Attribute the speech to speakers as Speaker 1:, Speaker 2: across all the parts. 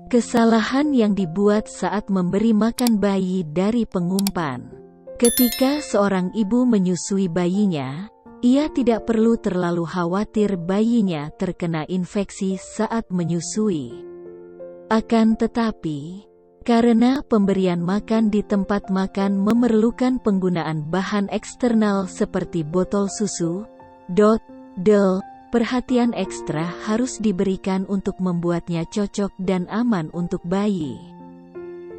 Speaker 1: Kesalahan yang dibuat saat memberi makan bayi dari pengumpan. Ketika seorang ibu menyusui bayinya, ia tidak perlu terlalu khawatir bayinya terkena infeksi saat menyusui. Akan tetapi, karena pemberian makan di tempat makan memerlukan penggunaan bahan eksternal seperti botol susu, perhatian ekstra harus diberikan untuk membuatnya cocok dan aman untuk bayi.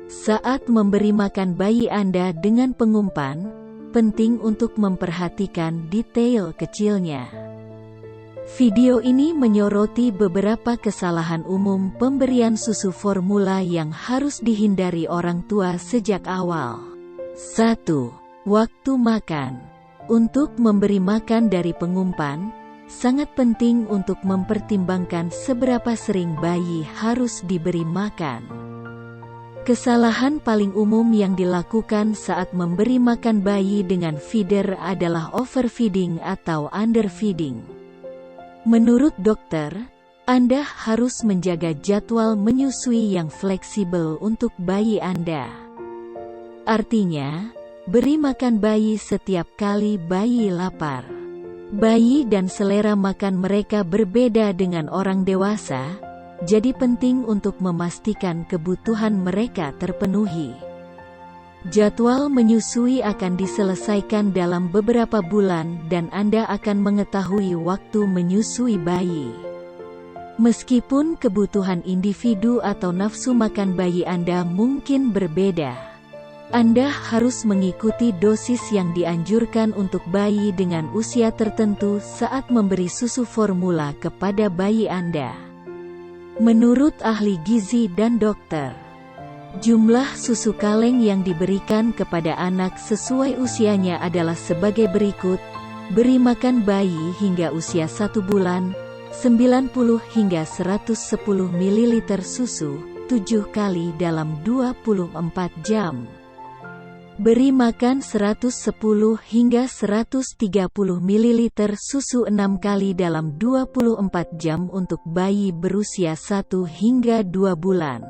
Speaker 1: Saat memberi makan bayi Anda dengan pengumpan, penting untuk memperhatikan detail kecilnya. Video ini menyoroti beberapa kesalahan umum pemberian susu formula yang harus dihindari orang tua sejak awal. 1. Waktu makan. Untuk memberi makan dari pengumpan, sangat penting untuk mempertimbangkan seberapa sering bayi harus diberi makan. Kesalahan paling umum yang dilakukan saat memberi makan bayi dengan feeder adalah overfeeding atau underfeeding. Menurut dokter, Anda harus menjaga jadwal menyusui yang fleksibel untuk bayi Anda. Artinya, beri makan bayi setiap kali bayi lapar. Bayi dan selera makan mereka berbeda dengan orang dewasa, jadi penting untuk memastikan kebutuhan mereka terpenuhi. Jadwal menyusui akan diselesaikan dalam beberapa bulan dan Anda akan mengetahui waktu menyusui bayi. Meskipun kebutuhan individu atau nafsu makan bayi Anda mungkin berbeda, Anda harus mengikuti dosis yang dianjurkan untuk bayi dengan usia tertentu saat memberi susu formula kepada bayi Anda. Menurut ahli gizi dan dokter, jumlah susu kaleng yang diberikan kepada anak sesuai usianya adalah sebagai berikut: beri makan bayi hingga usia 1 bulan, 90 hingga 110 ml susu, 7 kali dalam 24 jam. Beri makan 110 hingga 130 ml susu 6 kali dalam 24 jam untuk bayi berusia 1 hingga 2 bulan.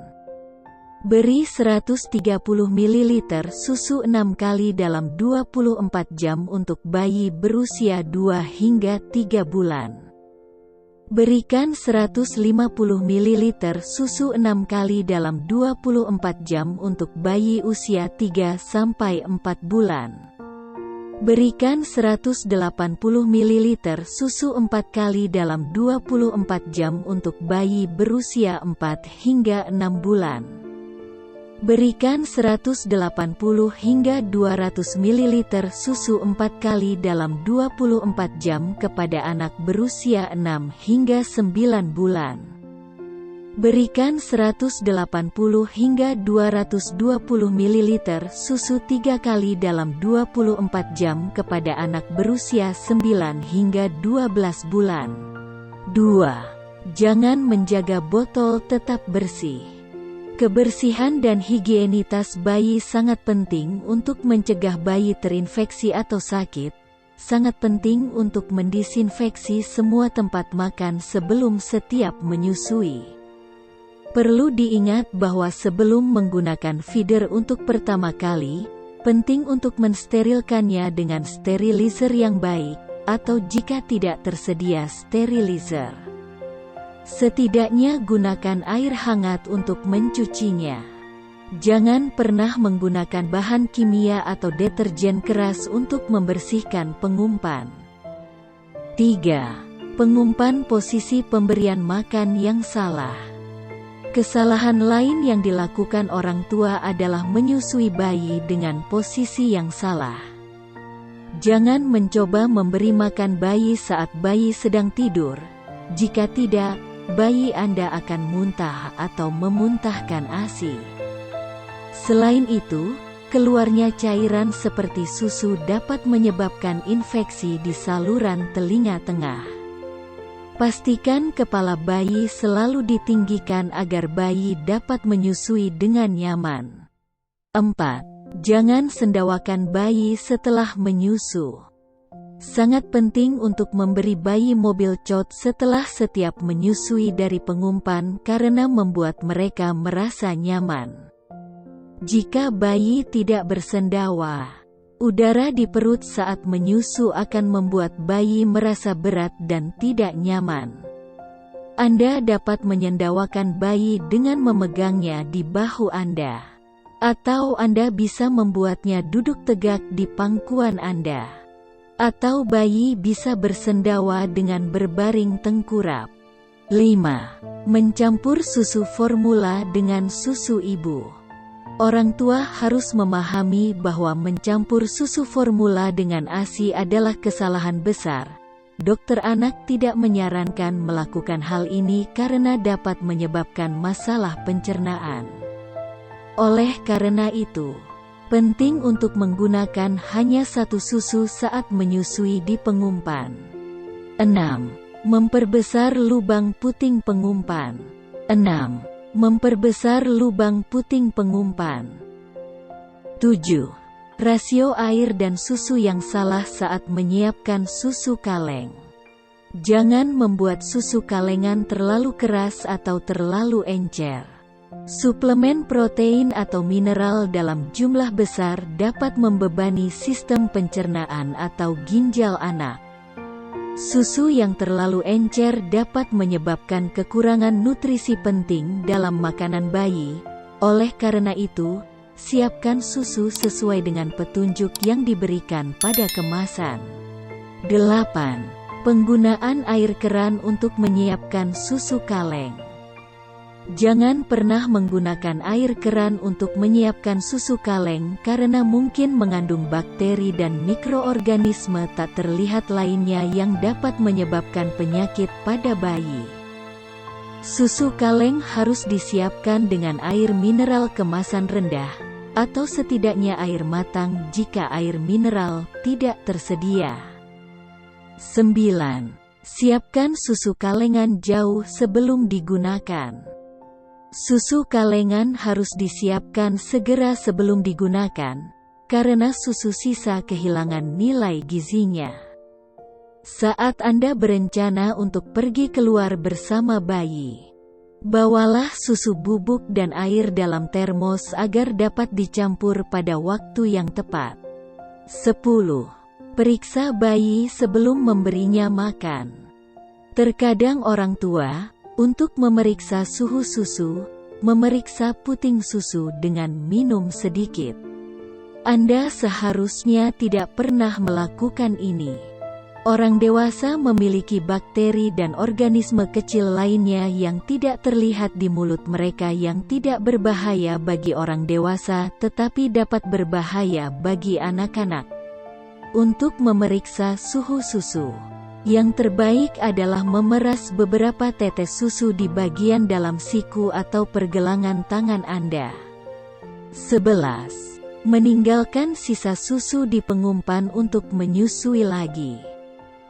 Speaker 1: Beri 130 ml susu 6 kali dalam 24 jam untuk bayi berusia 2 hingga 3 bulan. Berikan 150 ml susu 6 kali dalam 24 jam untuk bayi usia 3-4 bulan. Berikan 180 ml susu 4 kali dalam 24 jam untuk bayi berusia 4 hingga 6 bulan. Berikan 180 hingga 200 ml susu 4 kali dalam 24 jam kepada anak berusia 6 hingga 9 bulan. Berikan 180 hingga 220 ml susu 3 kali dalam 24 jam kepada anak berusia 9 hingga 12 bulan. 2. Jangan menjaga botol tetap bersih. Kebersihan dan higienitas bayi sangat penting untuk mencegah bayi terinfeksi atau sakit. Sangat penting untuk mendisinfeksi semua tempat makan sebelum setiap menyusui. Perlu diingat bahwa sebelum menggunakan feeder untuk pertama kali, penting untuk mensterilkannya dengan sterilizer yang baik, atau jika tidak tersedia sterilizer, setidaknya gunakan air hangat untuk mencucinya. Jangan pernah menggunakan bahan kimia atau deterjen keras untuk membersihkan pengumpan. 3. Pengumpan posisi pemberian makan yang salah. Kesalahan lain yang dilakukan orang tua adalah menyusui bayi dengan posisi yang salah. Jangan mencoba memberi makan bayi saat bayi sedang tidur. Jika tidak, bayi Anda akan muntah atau memuntahkan ASI. Selain itu, keluarnya cairan seperti susu dapat menyebabkan infeksi di saluran telinga tengah. Pastikan kepala bayi selalu ditinggikan agar bayi dapat menyusui dengan nyaman. 4. Jangan sendawakan bayi setelah menyusu. Sangat penting untuk memberi bayi mobil cot setelah setiap menyusui dari pengumpan karena membuat mereka merasa nyaman. Jika bayi tidak bersendawa, udara di perut saat menyusu akan membuat bayi merasa berat dan tidak nyaman. Anda dapat menyendawakan bayi dengan memegangnya di bahu Anda, atau Anda bisa membuatnya duduk tegak di pangkuan Anda. Atau bayi bisa bersendawa dengan berbaring tengkurap. 5. Mencampur susu formula dengan susu ibu. Orang tua harus memahami bahwa mencampur susu formula dengan ASI adalah kesalahan besar. Dokter anak tidak menyarankan melakukan hal ini karena dapat menyebabkan masalah pencernaan. Oleh karena itu, penting untuk menggunakan hanya satu susu saat menyusui di pengumpan. 6. Memperbesar lubang puting pengumpan. 6. Memperbesar lubang puting pengumpan. 7. Rasio air dan susu yang salah saat menyiapkan susu kaleng. Jangan membuat susu kalengan terlalu keras atau terlalu encer. Suplemen protein atau mineral dalam jumlah besar dapat membebani sistem pencernaan atau ginjal anak. Susu yang terlalu encer dapat menyebabkan kekurangan nutrisi penting dalam makanan bayi. Oleh karena itu, siapkan susu sesuai dengan petunjuk yang diberikan pada kemasan. 8. Penggunaan air keran untuk menyiapkan susu kaleng. Jangan pernah menggunakan air keran untuk menyiapkan susu kaleng karena mungkin mengandung bakteri dan mikroorganisme tak terlihat lainnya yang dapat menyebabkan penyakit pada bayi. Susu kaleng harus disiapkan dengan air mineral kemasan rendah, atau setidaknya air matang jika air mineral tidak tersedia. 9. Siapkan susu kalengan jauh sebelum digunakan. Susu kalengan harus disiapkan segera sebelum digunakan, karena susu sisa kehilangan nilai gizinya. Saat Anda berencana untuk pergi keluar bersama bayi, bawalah susu bubuk dan air dalam termos agar dapat dicampur pada waktu yang tepat. 10. Periksa bayi sebelum memberinya makan. Terkadang orang tua, untuk memeriksa suhu susu, memeriksa puting susu dengan minum sedikit. Anda seharusnya tidak pernah melakukan ini. Orang dewasa memiliki bakteri dan organisme kecil lainnya yang tidak terlihat di mulut mereka yang tidak berbahaya bagi orang dewasa tetapi dapat berbahaya bagi anak-anak. Untuk memeriksa suhu susu, yang terbaik adalah memeras beberapa tetes susu di bagian dalam siku atau pergelangan tangan Anda. 11. Meninggalkan sisa susu di pengumpan untuk menyusui lagi.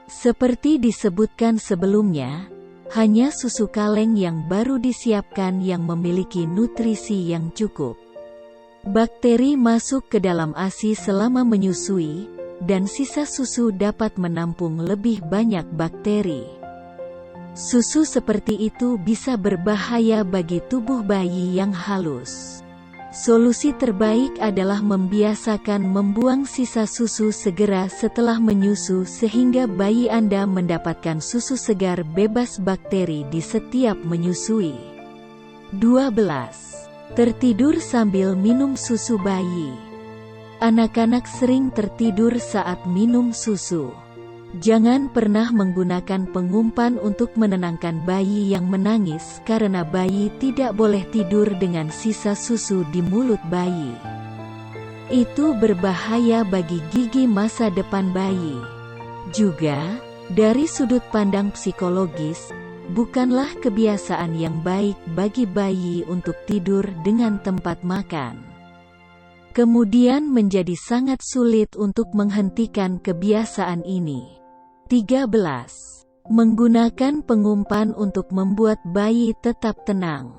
Speaker 1: Seperti disebutkan sebelumnya, hanya susu kaleng yang baru disiapkan yang memiliki nutrisi yang cukup. Bakteri masuk ke dalam ASI selama menyusui, dan sisa susu dapat menampung lebih banyak bakteri. Susu seperti itu bisa berbahaya bagi tubuh bayi yang halus. Solusi terbaik adalah membiasakan membuang sisa susu segera setelah menyusu sehingga bayi Anda mendapatkan susu segar bebas bakteri di setiap menyusui. 12. Tertidur sambil minum susu bayi. Anak-anak sering tertidur saat minum susu. Jangan pernah menggunakan pengumpan untuk menenangkan bayi yang menangis karena bayi tidak boleh tidur dengan sisa susu di mulut bayi. Itu berbahaya bagi gigi masa depan bayi. Juga, dari sudut pandang psikologis, bukanlah kebiasaan yang baik bagi bayi untuk tidur dengan tempat makan. Kemudian menjadi sangat sulit untuk menghentikan kebiasaan ini. 13. Menggunakan pengumpan untuk membuat bayi tetap tenang.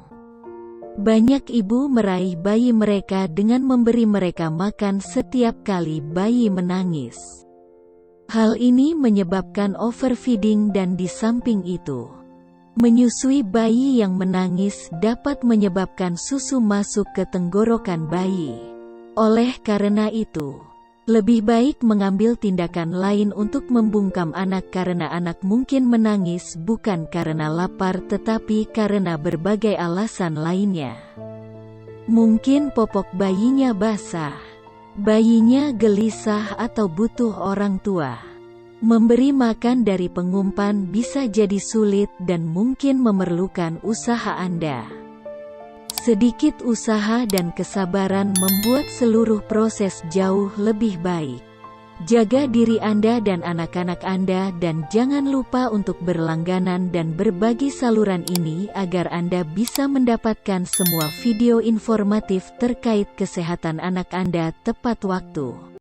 Speaker 1: Banyak ibu meraih bayi mereka dengan memberi mereka makan setiap kali bayi menangis. Hal ini menyebabkan overfeeding dan di samping itu, menyusui bayi yang menangis dapat menyebabkan susu masuk ke tenggorokan bayi. Oleh karena itu, lebih baik mengambil tindakan lain untuk membungkam anak karena anak mungkin menangis bukan karena lapar tetapi karena berbagai alasan lainnya. Mungkin popok bayinya basah, bayinya gelisah atau butuh orang tua. Memberi makan dari pengumpan bisa jadi sulit dan mungkin memerlukan usaha Anda. Sedikit usaha dan kesabaran membuat seluruh proses jauh lebih baik. Jaga diri Anda dan anak-anak Anda dan jangan lupa untuk berlangganan dan berbagi saluran ini agar Anda bisa mendapatkan semua video informatif terkait kesehatan anak Anda tepat waktu.